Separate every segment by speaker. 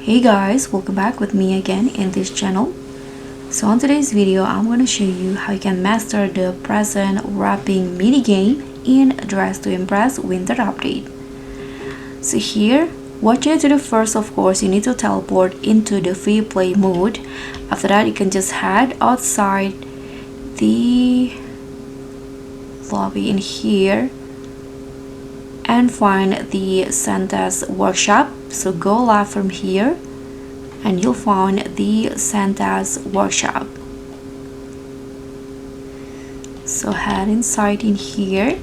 Speaker 1: Hey guys, welcome back with me again in this channel. So on today's video, I'm going to show you how you can master the present wrapping mini game in Dress to Impress Winter Update. So here, what you need to do first, of course, you need to teleport into the free play mode. After that, you can just head outside the lobby in here and find the Santa's workshop. So go left from here and you'll find the Santa's workshop. So head inside in here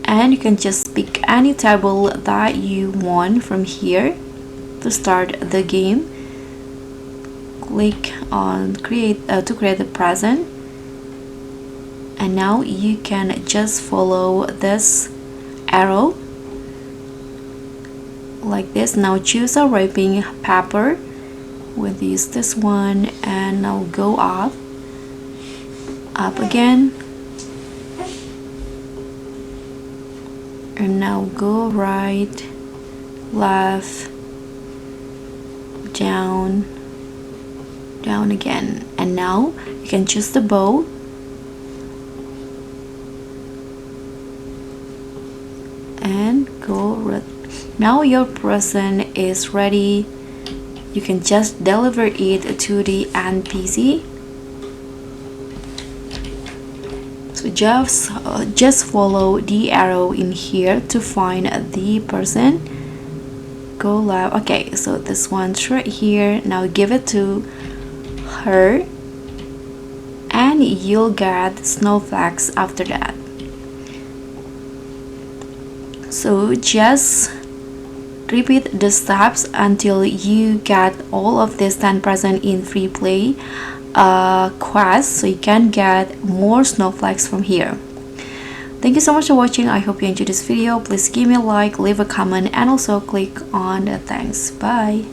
Speaker 1: and you can just pick any table that you want from here to start the game. Click on create to create the present, and now you can just follow this arrow like this. Now choose a wrapping paper. We'll use this one, and now go up again, and now go right, left, down again, and now you can choose the bow. And go right. Now your present is ready. You can just deliver it to the NPC. So just follow the arrow in here to find the person. Go left. Okay, so this one's right here. Now give it to her and you'll get snowflakes after that. So just repeat the steps until you get all of this 10 present in free play quest, so you can get more snowflakes from here. Thank you so much for watching. I hope you enjoyed this video. Please give me a like, leave a comment, and also click on the thanks. Bye.